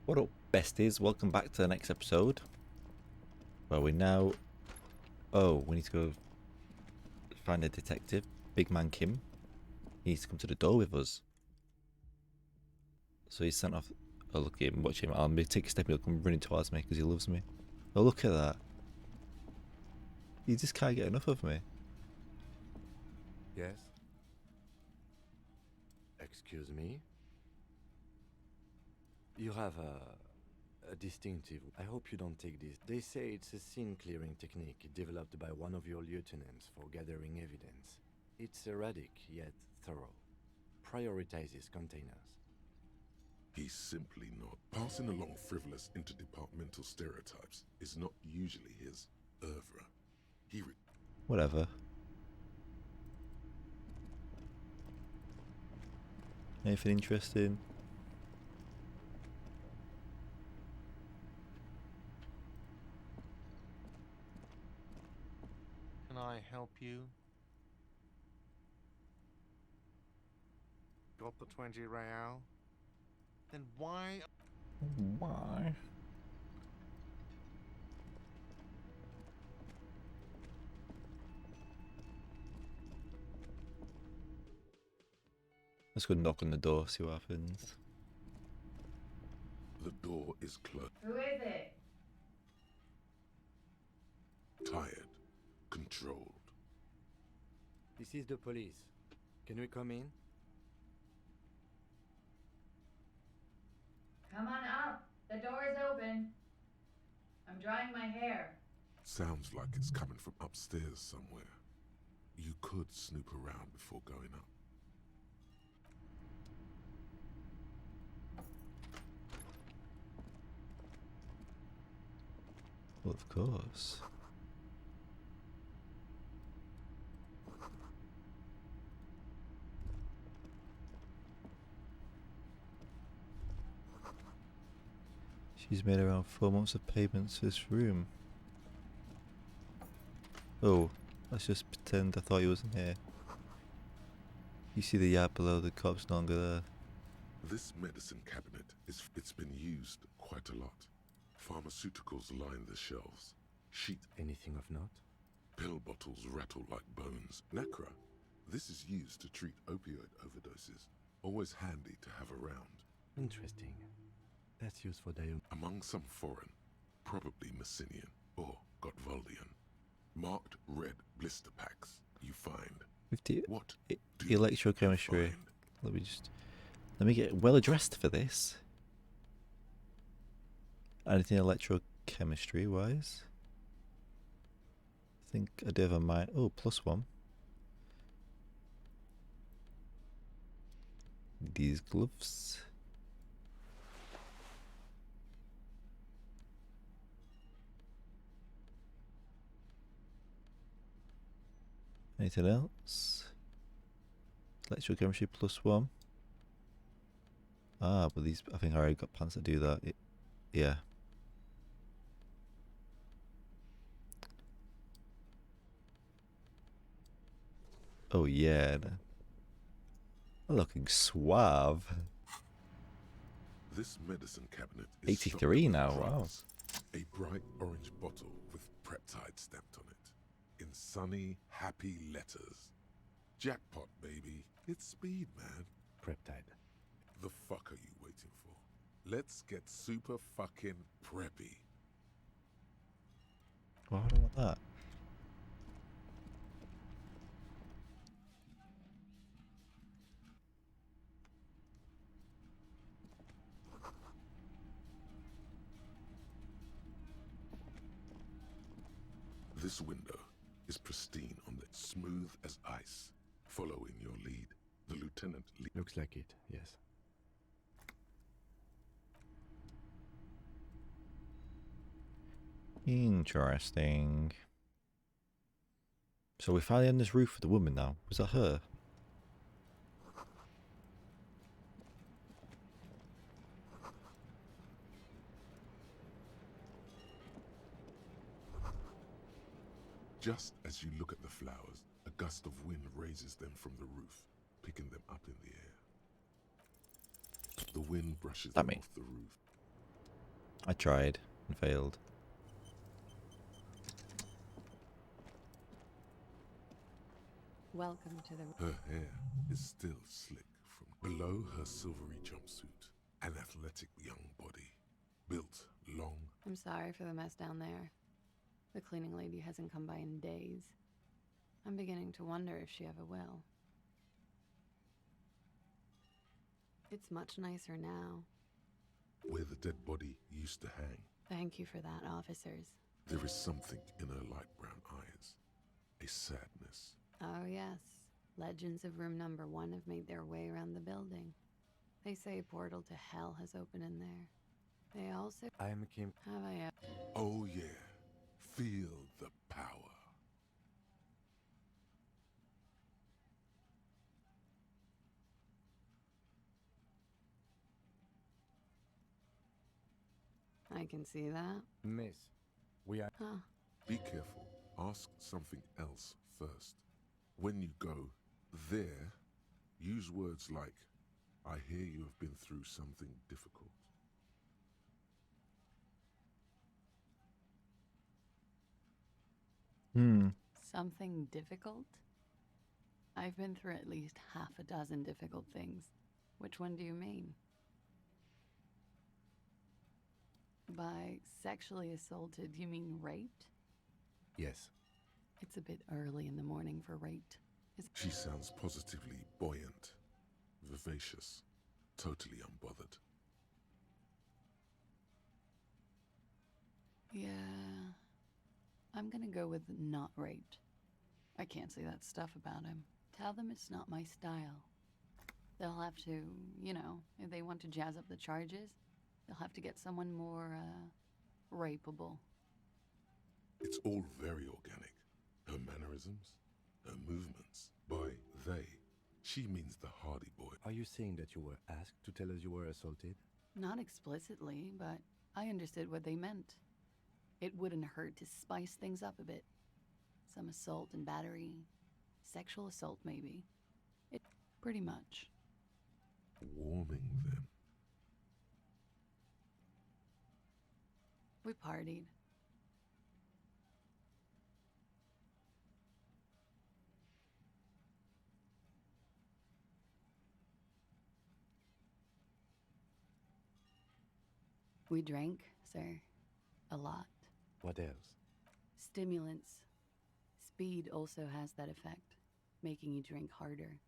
What up, besties? Welcome back to the next episode. Well, we now... Oh, we need to go find a detective. Big man Kim. He needs to come to the door with us. So he's sent off... Oh, look at him. Watch him. I'll take a step. He'll come running towards me because he loves me. Oh, look at that. He just can't get enough of me. Yes? Excuse me? You have a distinctive... I hope you don't take this. They say it's a scene-clearing technique developed by one of your lieutenants for gathering evidence. It's erratic, yet thorough. Prioritizes containers. He's simply not. Passing along frivolous interdepartmental stereotypes is not usually his oeuvre. Whatever. Anything interesting? Can I help you? Got the 20 real? Then why? Why? Let's go knock on the door, see what happens. The door is closed. Who is it? Tired. Controlled. This is the police. Can we come in? Come on up. The door is open. I'm drying my hair. Sounds like it's coming from upstairs somewhere. You could snoop around before going up. Well, of course. She's made around 4 months of payments for this room. Oh, let's just pretend I thought he wasn't here. You see the yard below, the cop's no longer there. This medicine cabinet it's been used quite a lot. Pharmaceuticals line the shelves. Sheet Anything of note? pill bottles rattle like bones. Nacra. This is used to treat opioid overdoses. Always handy to have around. Interesting. That's used for diagnosis. Among some foreign, probably Messinian or Gotwaldian, marked red blister packs you find. With the What do you electrochemistry. find? Let me get well dressed for this. Anything electrochemistry wise? I think I do have a mind. Oh, +1. These gloves. Anything else? Electrochemistry +1. Ah, but these, I think I already got pants that do that. Yeah. Oh yeah. Looking suave. This medicine cabinet is 83 stocked now, with wow. drugs. A bright orange bottle with peptide stamped on it. In sunny, happy letters. Jackpot, baby. It's speed, man. Preptide. The fuck are you waiting for? Let's get super fucking preppy. Why would I want that? This window is pristine on the smooth as ice. Following your lead, the lieutenant Looks like it, yes. Interesting. So we're finally on this roof with the woman now. Was that her? Just as you look at the flowers, a gust of wind raises them from the roof, picking them up in the air. The wind brushes That them me. off the roof. I tried and failed. Welcome to the... Her hair is still slick from below her silvery jumpsuit. An athletic young body, built long. I'm sorry for the mess down there. The cleaning lady hasn't come by in days. I'm beginning to wonder if she ever will. It's much nicer now. Where the dead body used to hang. Thank you for that, officers. There is something in her light brown eyes. A sadness. Oh, yes. Legends of room number 1 have made their way around the building. They say a portal to hell has opened in there. They also... I'm Kim. Have I ever... Oh yeah. Feel the power. I can see that. Miss, we are... Huh. Be careful. Ask something else first. When you go there, use words like, I hear you have been through something difficult. Something difficult? I've been through at least half a dozen difficult things. Which one do you mean? By sexually assaulted, you mean raped? Yes. It's a bit early in the morning for raped. She sounds positively buoyant, vivacious, totally unbothered. Yeah. I'm gonna go with not raped. I can't say that stuff about him. Tell them it's not my style. They'll have to, you know, if they want to jazz up the charges, they'll have to get someone more, rapeable. It's all very organic. Her mannerisms, her movements. By they, she means the Hardy Boy. Are you saying that you were asked to tell us you were assaulted? Not explicitly, but I understood what they meant. It wouldn't hurt to spice things up a bit. Some assault and battery. Sexual assault, maybe. It pretty much. Warming them. We partied. We drank, sir. A lot. What else? Stimulants. Speed also has that effect, making you drink harder.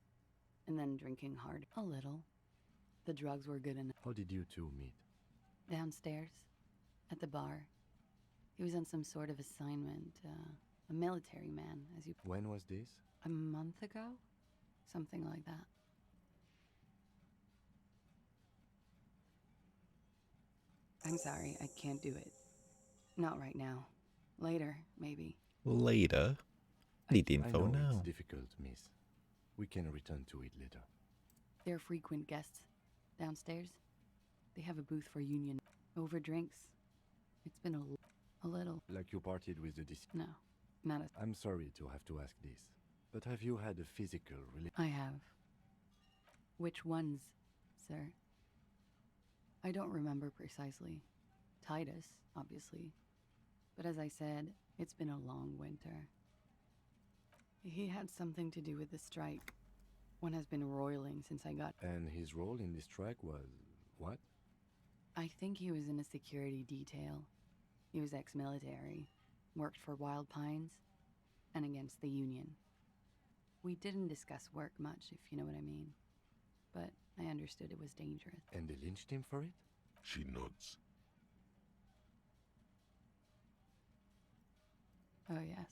And then drinking harder. A little. The drugs were good enough. How did you two meet? Downstairs. At the bar. He was on some sort of assignment. A military man, as you... When was this? A month ago? Something like that. I'm sorry, I can't do it. Not right now. Later, maybe. Later? I need the I info know now. it's difficult, miss. We can return to it later. They're frequent guests. Downstairs. They have a booth for union. Over drinks. It's been a little. Like you partied with the No, not a... I'm sorry to have to ask this, but have you had a physical I have. Which ones, sir? I don't remember precisely. Titus, obviously. But as I said, it's been a long winter. He had something to do with the strike. One has been roiling since I got... And his role in this strike was... what? I think he was in a security detail. He was ex-military, worked for Wild Pines, and against the Union. We didn't discuss work much, if you know what I mean. But I understood it was dangerous. And they lynched him for it? She nods. Oh, yes.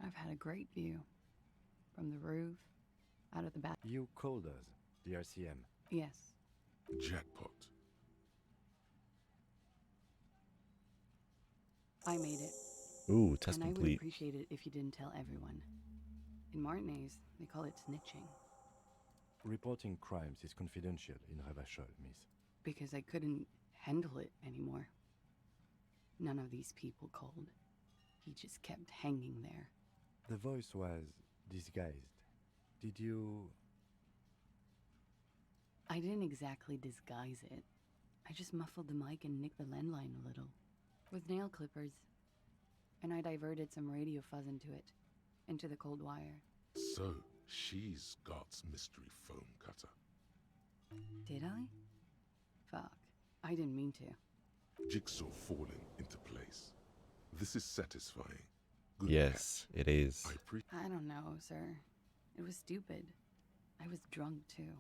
I've had a great view. From the roof, out of the back. You called us, the RCM. Yes. Jackpot. I made it. Ooh, test And I would complete. appreciate it if you didn't tell everyone. In Martinez, they call it snitching. Reporting crimes is confidential in Ravachol, miss. Because I couldn't handle it anymore. None of these people called. He just kept hanging there. The voice was disguised. Did you... I didn't exactly disguise it. I just muffled the mic and nicked the landline a little. With nail clippers. And I diverted some radio fuzz into it. Into the cold wire. So, she's Scott's mystery foam cutter. Did I? Fuck. I didn't mean to. Jigsaw falling into place. This is satisfying. Good Yes, catch. it is. I don't know, sir. It was stupid. I was drunk, too.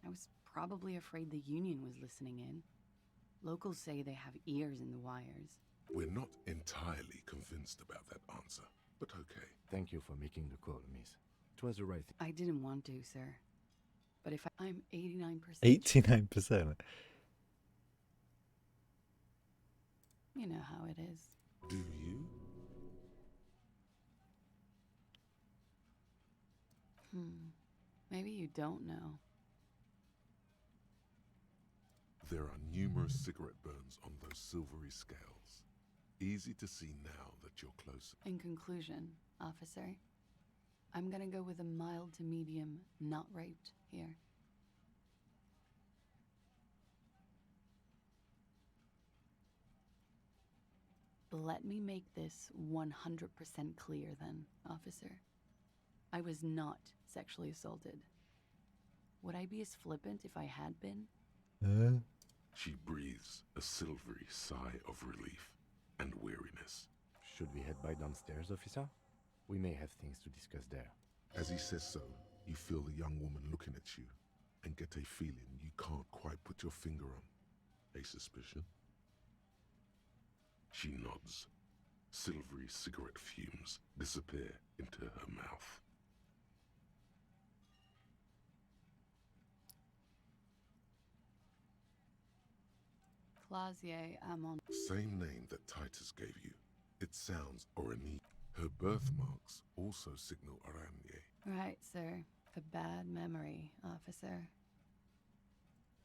I was probably afraid the Union was listening in. Locals say they have ears in the wires. We're not entirely convinced about that answer, but okay. Thank you for making the call, miss. It was the right thing. I didn't want to, sir. But if I'm 89%... 89%. You know how it is. Do you? Maybe you don't know. There are numerous cigarette burns on those silvery scales. Easy to see now that you're closer. In conclusion, officer, I'm gonna go with a mild to medium not raped here. Let me make this 100% clear then, officer. I was not sexually assaulted. Would I be as flippant if I had been? She breathes a silvery sigh of relief and weariness. Should we head by downstairs, officer? We may have things to discuss there. As he says so, you feel the young woman looking at you and get a feeling you can't quite put your finger on. A suspicion? She nods. Silvery cigarette fumes disappear into her mouth. Clausier, I'm on. Same name that Titus gave you. It sounds Orani. Her birthmarks also signal Aranye. Right, sir. A bad memory, officer.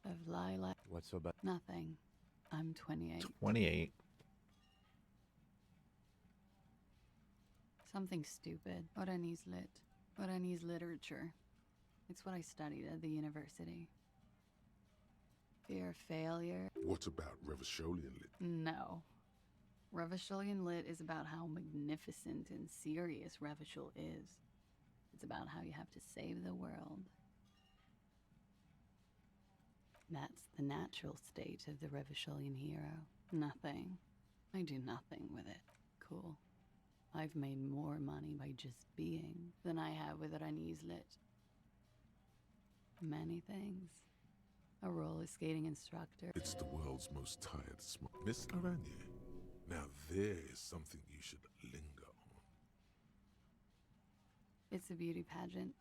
Of lilac. What's so bad? Nothing. I'm 28. 28. Something stupid. Oranese lit. Oranese literature. It's what I studied at the university. Fear of failure. What about Revacholian lit? No. Revacholian lit is about how magnificent and serious Revachol is. It's about how you have to save the world. That's the natural state of the Revacholian hero. Nothing. I do nothing with it. Cool. I've made more money by just being than I have with Ranise lit. Many things. A roller skating instructor. It's the world's most tired smart. Miss Aranye, now there is something you should linger on. It's a beauty pageant,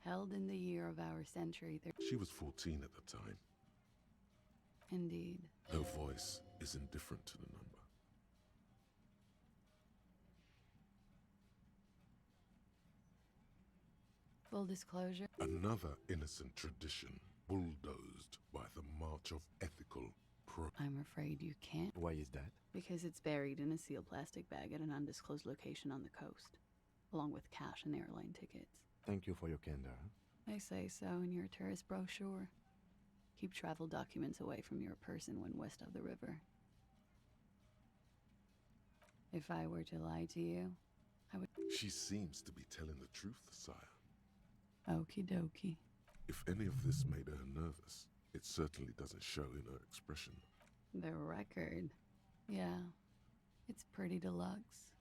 held in the year of our century. She was 14 at the time. Indeed. Her voice is indifferent to the number. Full disclosure. Another innocent tradition bulldozed by the march of ethical I'm afraid you can't. Why is that? Because it's buried in a sealed plastic bag at an undisclosed location on the coast, along with cash and airline tickets. Thank you for your candor. They say so in your tourist brochure. Keep travel documents away from your person when west of the river. If I were to lie to you, I would... She seems to be telling the truth, sire. Okie dokie. If any of this made her nervous, it certainly doesn't show in her expression. The record. Yeah, it's pretty deluxe.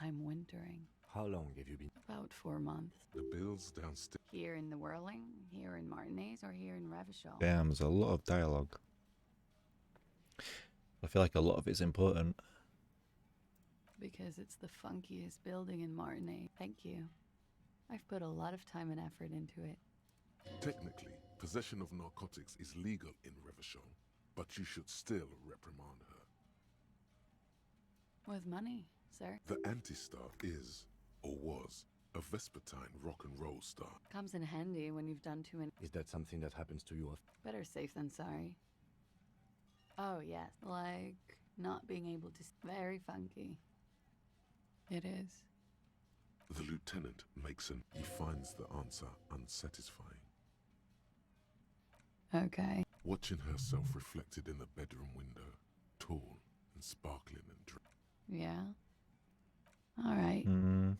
I'm wintering. How long have you been? About 4 months. The bills downstairs. Here in the Whirling, here in Martinez, or here in Revachol? Damn, there's a lot of dialogue. I feel like a lot of it's important. Because it's the funkiest building in Martinez. Thank you. I've put a lot of time and effort into it. Technically, possession of narcotics is legal in Revachol, but you should still reprimand her. With money, sir. The anti-star is, or was, a Vespertine rock and roll star. Comes in handy when you've done too many. Is that something that happens to you often? Better safe than sorry. Oh, yes. Like not being able to... Very funky. It is. The lieutenant makes he finds the answer unsatisfying. Okay. watching herself reflected in the bedroom window, tall and sparkling and Yeah? Alright. Hmm.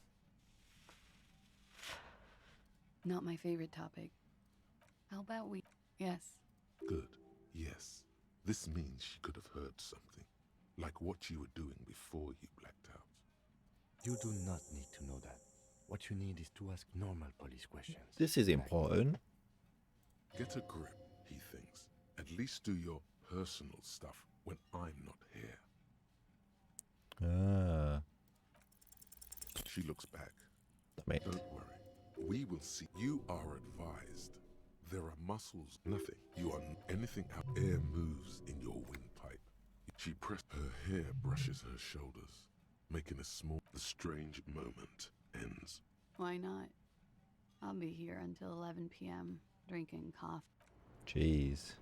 Not my favorite topic. How about we... Yes. good. Yes. This means she could have heard something, like what you were doing before you blacked out. You do not need to know that. What you need is to ask normal police questions. This is Like, important. Get a grip, he thinks. At least do your personal stuff when I'm not here. Ah. She looks back. Mate. Don't worry. We will see. You are advised. There are muscles, nothing. You are anything out. Air moves in your windpipe. She pressed her hair, brushes her shoulders, making a small. The strange moment ends. Why not? I'll be here until 11 p.m. drinking coffee. Jeez.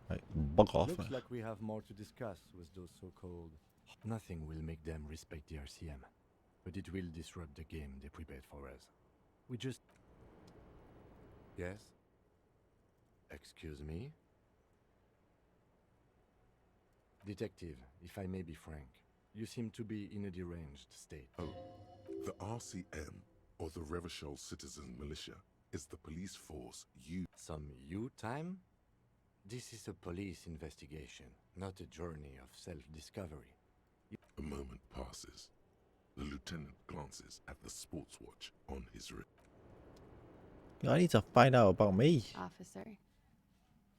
Like, bug off. Looks like we have more to discuss with those so-called... Nothing will make them respect the RCM, but it will disrupt the game they prepared for us. We just... Yes? Excuse me? Detective, if I may be frank, you seem to be in a deranged state. Oh, the RCM, or the Revachol Citizen Militia, is the police force you... Some you time? This is a police investigation, not a journey of self-discovery. A moment passes. The lieutenant glances at the sports watch on his wrist. I need to find out about me. Officer,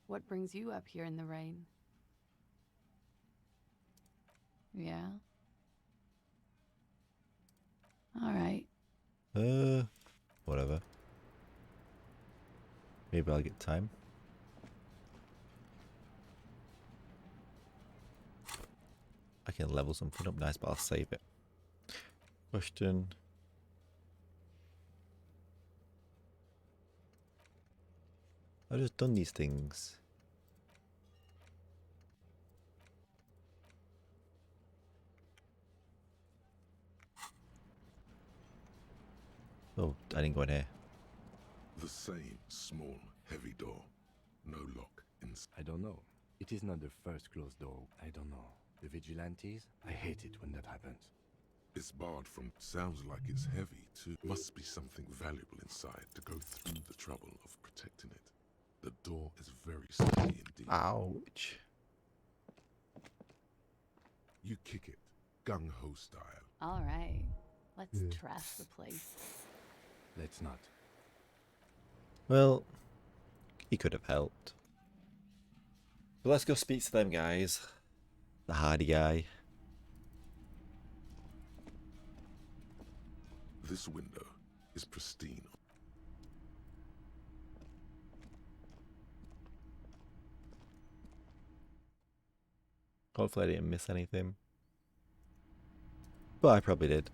what brings you up here in the rain? Yeah? Alright. Whatever. Maybe I'll get time. I can level something up nice, but I'll save it. Question. I've just done these things. Oh, I didn't go in here. The same small, heavy door. No lock inside. I don't know. It is not the first closed door. I don't know. The vigilantes? I hate it when that happens. It's barred from. Sounds like it's heavy too. Must be something valuable inside to go through the trouble of protecting it. The door is very sturdy indeed. Ouch. You kick it, gung-ho style. Alright. Let's trash the place. Let's not. Well, he could have helped. But let's go speak to them guys. The hardy guy. This window is pristine. Hopefully I didn't miss anything. But I probably did.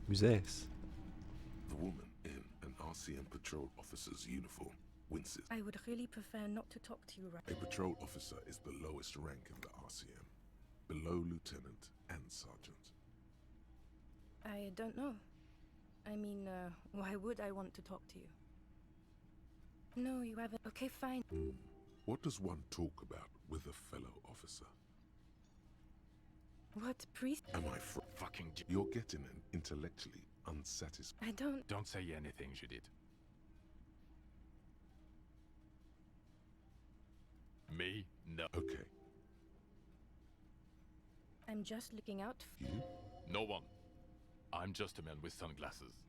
Who's this? The woman in an RCM patrol officer's uniform winces. I would really prefer not to talk to you right A patrol officer is the lowest rank in the RCM, below lieutenant and sergeant. I don't know. I mean, why would I want to talk to you? No, you haven't. Okay, fine. What does one talk about with a fellow officer? What, priest? Am I fucking? You're getting an intellectually unsatisfied. I don't. Don't say anything, Judith. Me? No. Okay, I'm just looking out. you? No one. I'm just a man with sunglasses.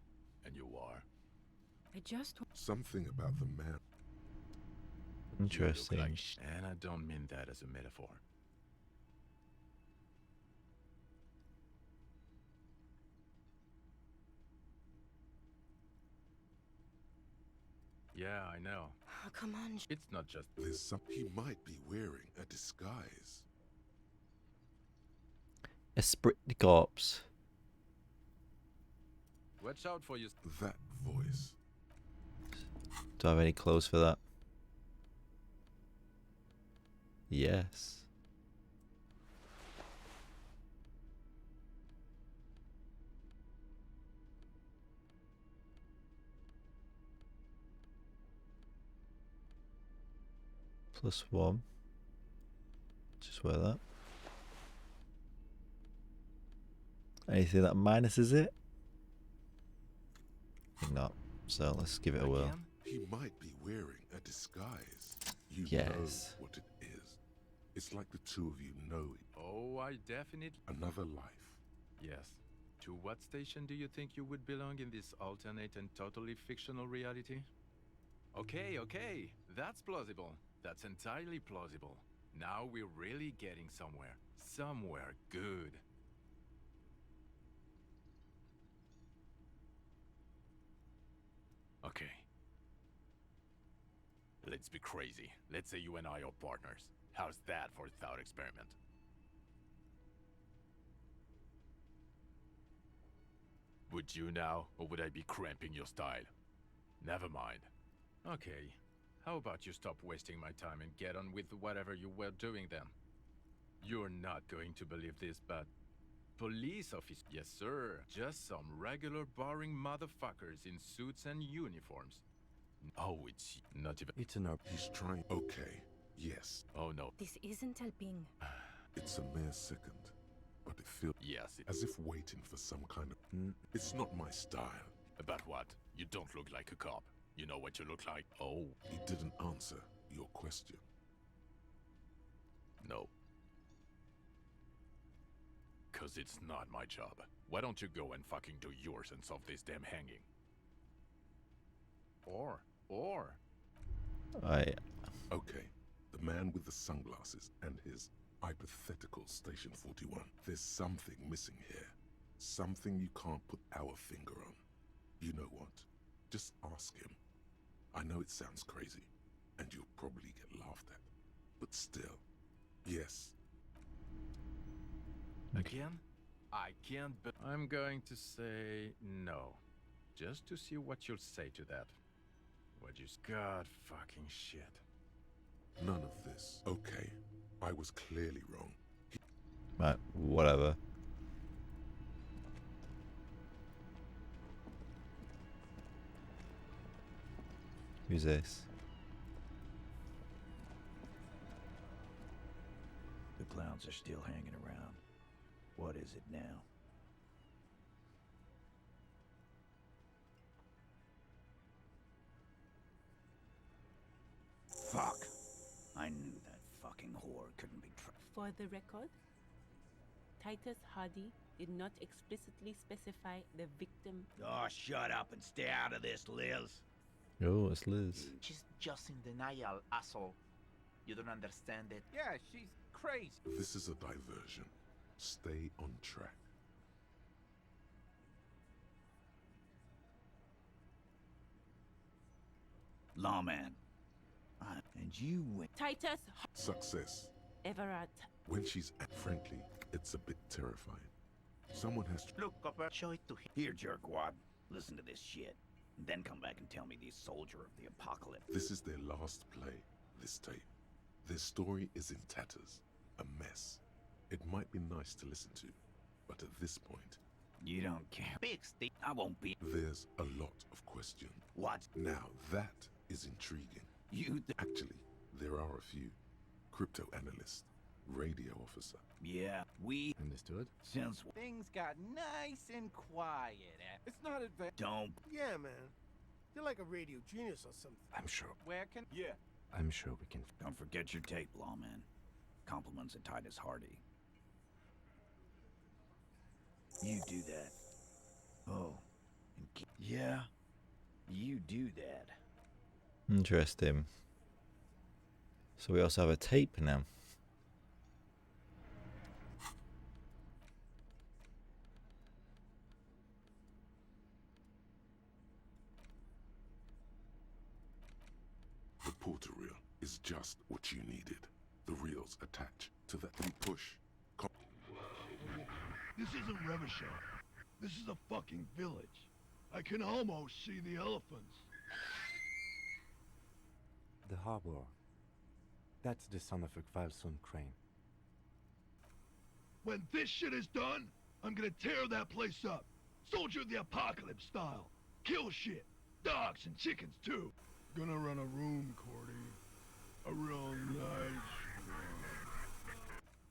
And you are? I just. Something about the man. Interesting. You look like and I don't mean that as a metaphor. Yeah, I know. Oh, come on. It's not just... There's some. He might be wearing a disguise. Esprit de corps. Watch out for you. That voice. Do I have any clothes for that? Yes. +1. Just wear that. Anything that minuses it? I think not. So let's give it a whirl. Again? He might be wearing a disguise. You know Yes. what it is. It's like the two of you know it. Oh, I definitely... Another life. Yes. To what station do you think you would belong in this alternate and totally fictional reality? Okay, okay. That's plausible. That's entirely plausible. Now we're really getting somewhere. Somewhere good. Okay. Let's be crazy. Let's say you and I are partners. How's that for a thought experiment? Would you now, or would I be cramping your style? Never mind. Okay. How about you stop wasting my time and get on with whatever you were doing then? You're not going to believe this, but... Police officer... Yes, sir. Just some regular boring motherfuckers in suits and uniforms. Oh, it's not even... It's an He's trying. Okay. Yes. Oh, no. This isn't helping. It's a mere second. But it feels Yes, as if waiting for some kind of... It's not my style. About what? You don't look like a cop. You know what you look like? Oh, He didn't answer your question. no. 'Cause it's not my job. Why don't you go and fucking do yours and solve this damn hanging? Or... Okay. The man with the sunglasses and his hypothetical Station 41. There's something missing here. Something you can't put our finger on. You know what? Just ask him. I know it sounds crazy, and you'll probably get laughed at. But still, yes. Again? I can't but I'm going to say no. Just to see what you'll say to that. What you... God fucking shit. None of this. Okay. I was clearly wrong. Right, whatever. Who's this? The clowns are still hanging around. What is it now? Fuck! I knew that fucking whore couldn't be For the record, Titus Hardy did not explicitly specify the victim. Oh, shut up and stay out of this, Liz. Oh, it's Liz. She's just in denial, asshole. You don't understand it. Yeah, she's crazy. This is a diversion. Stay on track. Lawman. And you went. Titus Success. Everett. When she's frankly, it's a bit terrifying. Someone has to... Look, Copper, show it to him. Here, jerkwad. Listen to this shit. And then come back and tell me these soldier of the apocalypse. This is their last play, this tape. Their story is in tatters. A mess. It might be nice to listen to, but at this point... You don't care. Big stick. I won't be. There's a lot of question. What? Now that is intriguing. Actually, there are a few. Crypto analyst, radio officer. Yeah, we... Understood? Since... Things got nice and quiet. It's not advanced. Don't... Yeah, man. You're like a radio genius or something. I'm sure. Where can... Yeah. I'm sure we can... Don't forget your tape, lawman. Compliments of Titus Hardy. You do that. Oh. Yeah. You do that. Interesting. So we also have a tape now. The porter reel is just what you needed. The reels attach to that push. This isn't Revachol. This is a fucking village. I can almost see the elephants. The harbor. That's the son of a Kvalsund crane. When this shit is done, I'm gonna tear that place up. Soldier of the apocalypse style. Kill shit. Dogs and chickens too. Gonna run a room, Cordy. A real nice one.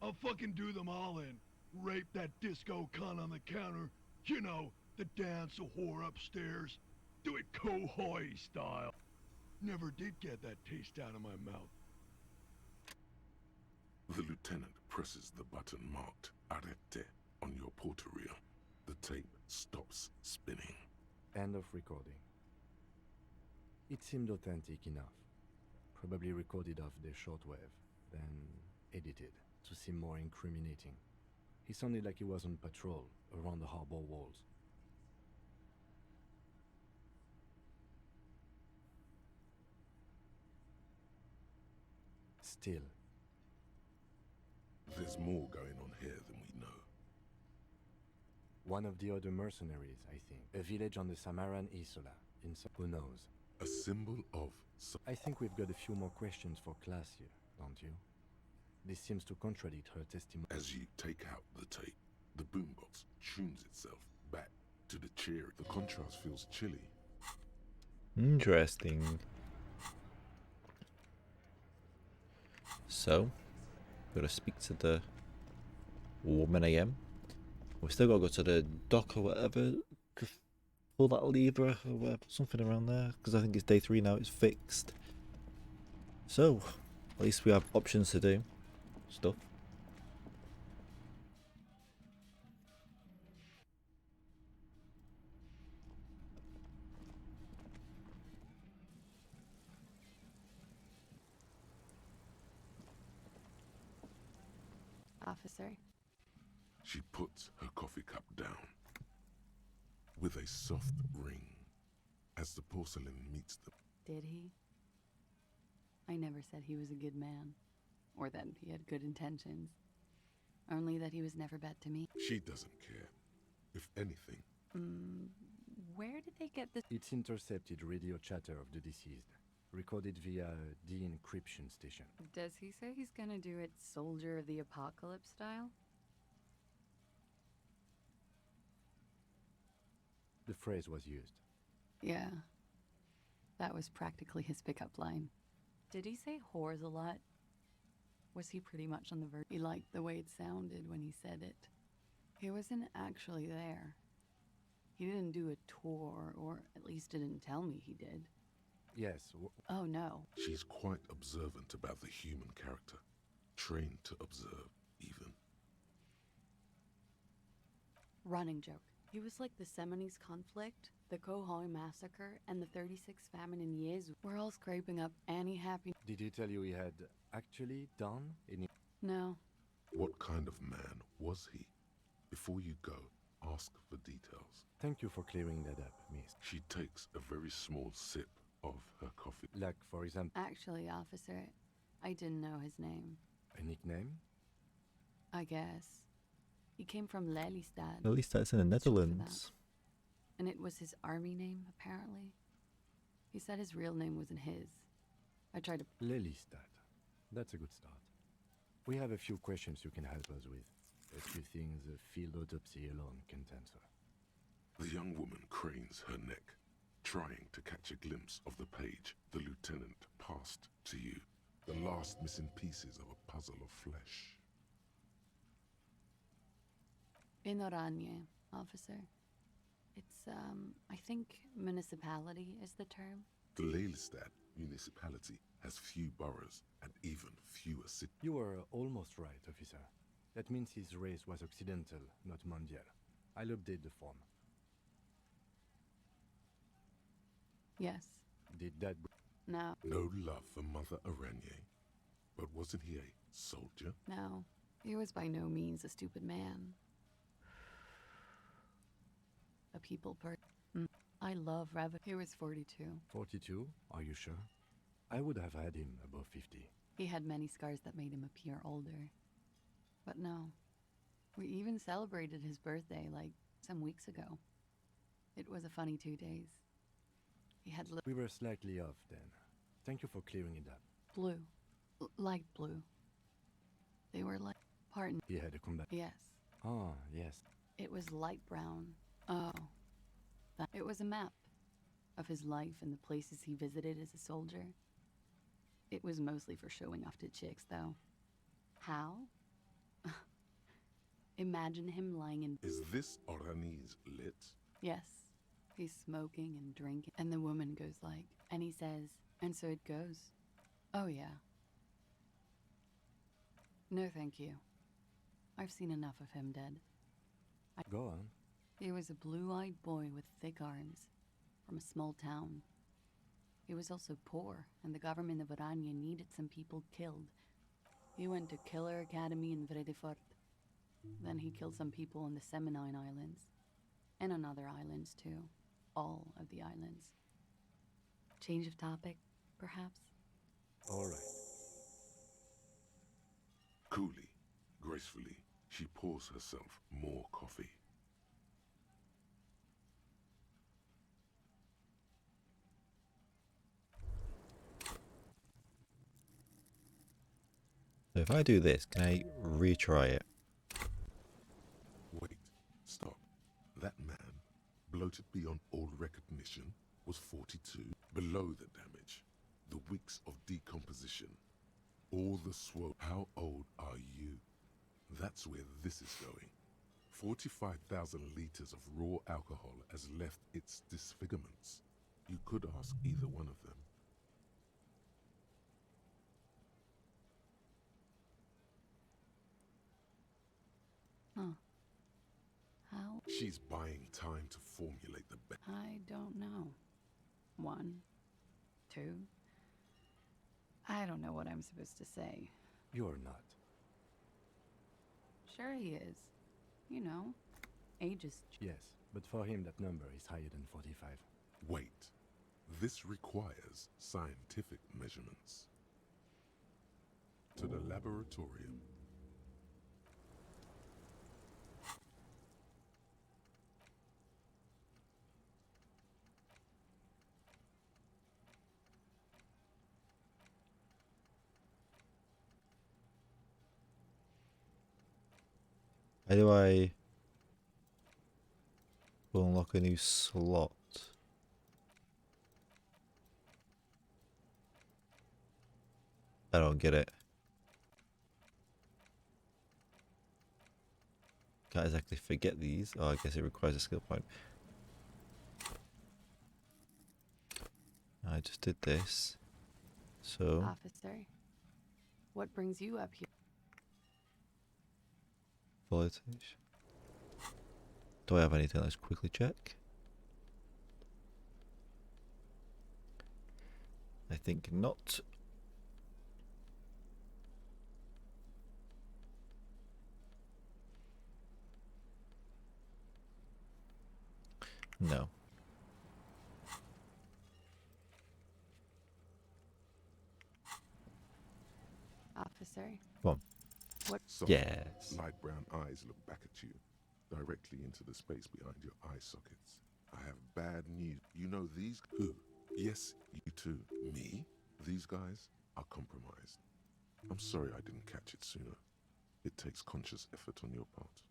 I'll fucking do them all in. Rape that disco cunt on the counter. You know, the dance a whore upstairs. Do it Kohoi style. Never did get that taste out of my mouth. The lieutenant presses the button marked Arete on your portal reel. The tape stops spinning. End of recording. It seemed authentic enough. Probably recorded off the shortwave, then edited to seem more incriminating. He sounded like he was on patrol around the harbor walls. Still, there's more going on here than we know. One of the other mercenaries, I think. A village on the Samaran Isola. Who knows? A symbol of... I think we've got a few more questions for class here, don't you? This seems to contradict her testimony. As you take out the tape, the boombox tunes itself back to the cheer. The contrast feels chilly. Interesting. So, gotta speak to the woman AM. We still gotta go to the dock or whatever to pull that lever or whatever, something around there. Because I think it's day 3 now, it's fixed. So, at least we have options to do stuff. Officer. She puts her coffee cup down with a soft ring as the porcelain meets them. Did he? I never said he was a good man, or that he had good intentions. Only that he was never bad to me. She doesn't care. If anything. Where did they get this? It's intercepted radio chatter of the deceased, recorded via de-encryption station. Does he say he's gonna do it Soldier of the Apocalypse style? The phrase was used. Yeah. That was practically his pickup line. Did he say whores a lot? Was he pretty much on the verge? He liked the way it sounded when he said it. He wasn't actually there. He didn't do a tour, or at least didn't tell me he did. Yes. Oh, no. She's quite observant about the human character. Trained to observe, even. Running joke. He was like the Seminoles conflict, the Kohoi massacre, and the 36 famine in Yezu. We're all scraping up any happy... Did he tell you he had actually done any... No. What kind of man was he? Before you go, ask for details. Thank you for clearing that up, miss. She takes a very small sip of her coffee. Like, for example... Actually, officer, I didn't know his name. A nickname? I guess. He came from Lelystad. Lelystad's in the Netherlands. And it was his army name, apparently. He said his real name wasn't his. I tried to... Lelystad. That's a good start. We have a few questions you can help us with. A few things a field autopsy alone can't answer. The young woman cranes her neck, trying to catch a glimpse of the page the lieutenant passed to you. The last missing pieces of a puzzle of flesh. In Oranje, officer. It's, I think municipality is the term. The Lelystad municipality has few boroughs and even fewer cities. You were almost right, officer. That means his race was occidental, not mondial. I'll update the form. Yes. Did that... No. No love for Mother Aranye. But wasn't he a soldier? No. He was by no means a stupid man. A people person. I love Rev. He was 42. 42? Are you sure? I would have had him above 50. He had many scars that made him appear older. But no. We even celebrated his birthday, like, some weeks ago. It was a funny 2 days. He had We were slightly off then. Thank you for clearing it up. blue. Light blue. They were like... Pardon. He had a combat... Yes. Ah, yes. It was light brown. Oh. It was a map of his life and the places he visited as a soldier. It was mostly for showing off to chicks, though. How? Imagine him lying in... Is this Orani's lit? Yes. He's smoking and drinking, and the woman goes like... And he says, and so it goes. Oh, yeah. No, thank you. I've seen enough of him dead. Go on. He was a blue-eyed boy with thick arms, from a small town. He was also poor, and the government of Orania needed some people killed. He went to Killer Academy in Vredefort. Then he killed some people on the Seminine Islands. And on other islands, too. All of the islands. Change of topic, perhaps? All right. Coolly, gracefully, she pours herself more coffee. So if I do this, can I retry it? Wait, stop. That man, bloated beyond all recognition, was 42. Below the damage, the weeks of decomposition, all the swole. How old are you? That's where this is going. 45,000 liters of raw alcohol has left its disfigurements. You could ask either one of them. Huh. How? She's buying time to formulate the best. I don't know. 1, 2. I don't know what I'm supposed to say. You're not. Sure he is. You know, age is... Yes, but for him that number is higher than 45. Wait. This requires scientific measurements. To the laboratorium. How do I unlock a new slot? I don't get it. Can't exactly forget these. Oh, I guess it requires a skill point. I just did this. So... Officer, what brings you up here? Voltage. Do I have anything? Let's quickly check. I think not. No. Officer? Come on. What? So, Yes. light brown eyes look back at you, directly into the space behind your eye sockets. I have bad news. You know these? Who? Yes, you too. Me? These guys are compromised. I'm sorry I didn't catch it sooner. It takes conscious effort on your part.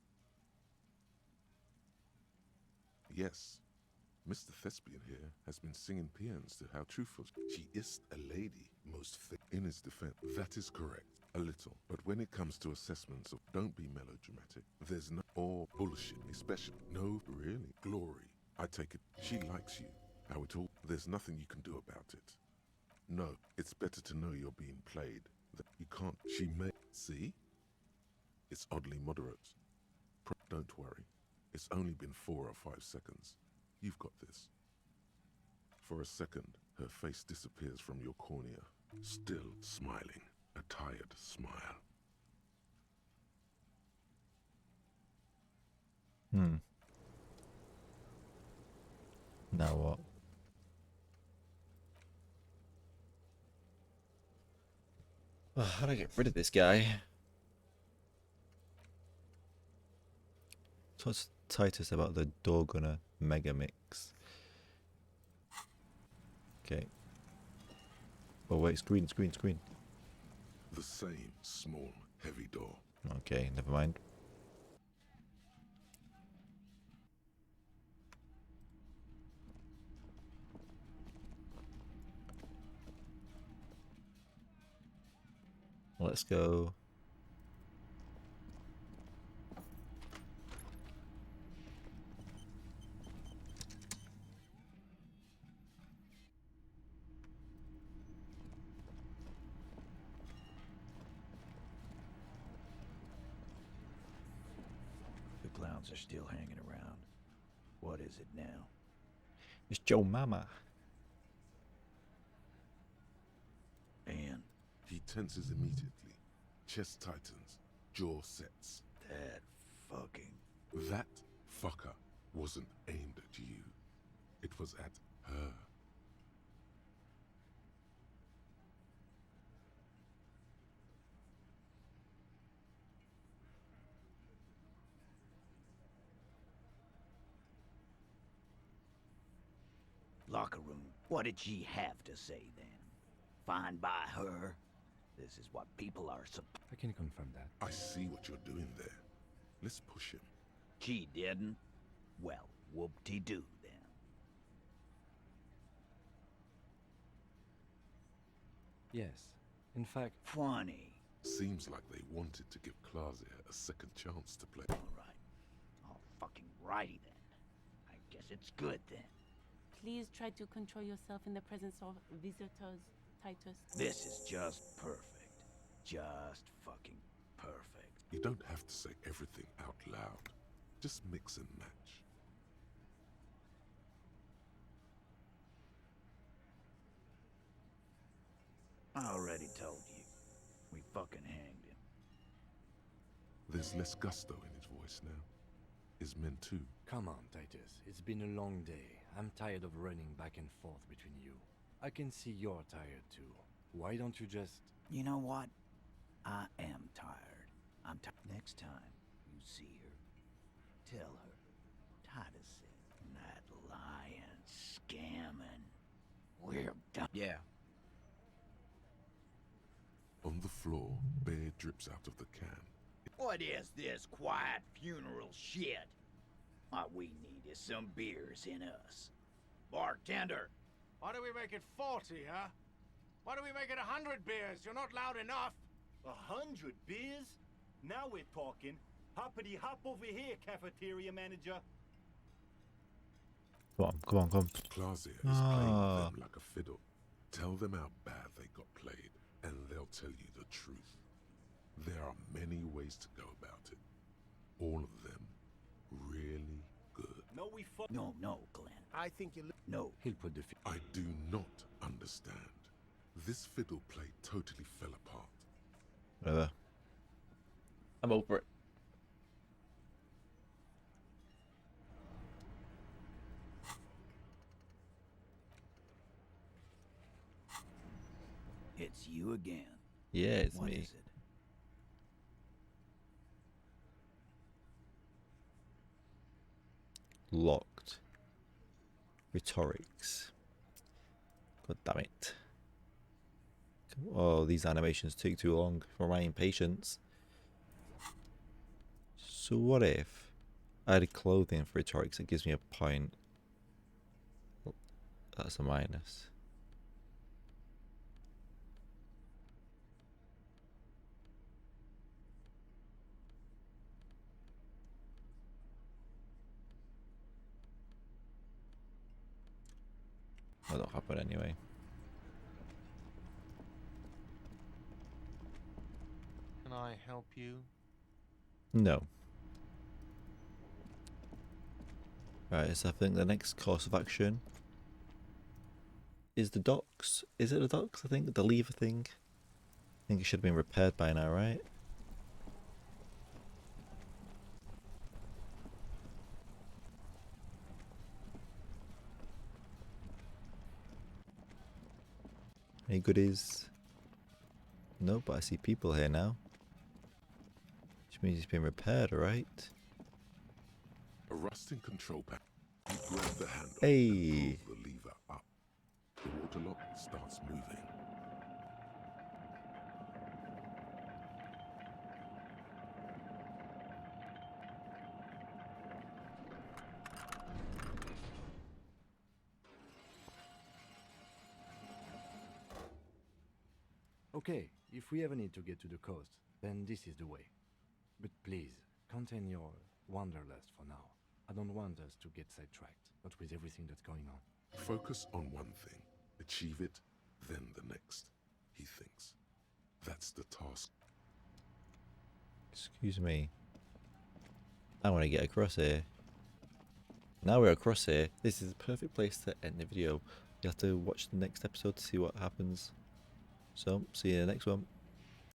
Yes, Mr. Thespian here has been singing paeans to how truthful she is. A lady, most in his defense. That is correct. A little. But when it comes to assessments of don't be melodramatic, there's no or bullshit, especially no really glory. I take it she likes you. How it all there's nothing you can do about it. No, it's better to know you're being played. That you can't she may see? It's oddly moderate. Don't worry. It's only been 4 or 5 seconds. You've got this. For a second, her face disappears from your cornea, still smiling, a tired smile. Now what? Oh, how do I get rid of this guy? So what's Titus about the door gunner mega mix? Okay. Oh wait, screen. The same small, heavy door. Okay, never mind. let's go. The clowns are still hanging around. What is it now? It's Joe Mama. And He tenses immediately. Chest tightens. Jaw sets. that fucking... That fucker wasn't aimed at you. It was at her. Locker room. What did she have to say then? Fine by her? This is what people are I can confirm that. I see what you're doing there. Let's push him. She didn't? Well, whoop-de-doo then. Yes. In fact, Funny. Seems like they wanted to give Klausir a second chance to play. Alright. All fucking righty then. I guess it's good then. Please try to control yourself in the presence of visitors, Titus. This is just perfect. Just fucking perfect. You don't have to say everything out loud. Just mix and match. I already told you. We fucking hanged him. There's less gusto in his voice now. His men too. come on, Titus. It's been a long day. I'm tired of running back and forth between you. I can see you're tired too. Why don't you just... You know what? I am tired. I'm tired. Next time you see her, tell her. Titus said, that lying, scamming. We're done. Yeah. On the floor, beer drips out of the can. What is this quiet funeral shit? What we need is some beers in us. Bartender! Why do we make it 40, huh? Why do we make it 100 beers? You're not loud enough. 100 beers? Now we're talking. Hoppity hop over here, cafeteria manager. Come on, come on, come on. Klausir is playing them like a fiddle. Tell them how bad they got played, and they'll tell you the truth. There are many ways to go about it. All of them really good. No, we fuck. No, Glenn. I think you... No. He'll put the... I do not understand. This fiddle play totally fell apart. Whatever. I'm over it. It's you again. Yeah, it's What me. is it? Locked. Rhetorics. God damn it. Oh, these animations take too long for my impatience. So what if I added clothing for rhetorics? It gives me a point. That's a minus. That'll happen anyway. Can I help you? No. Right, so I think the next course of action is the docks. Is it the docks? I think the lever thing. I think it should have been repaired by now, right? Any goodies? No, but I see people here now. Which means it's been repaired, alright? A rusting control panel. You grab the handle Hey. and pull the lever up. The water lock starts moving. Okay, If we ever need to get to the coast, then this is the way. But please, contain your wanderlust for now. I don't want us to get sidetracked, not with everything that's going on. Focus on one thing. Achieve it, then the next, he thinks. That's the task. Excuse me. I want to get across here. Now we're across here. This is a perfect place to end the video. You have to watch the next episode to see what happens. So, see you in the next one.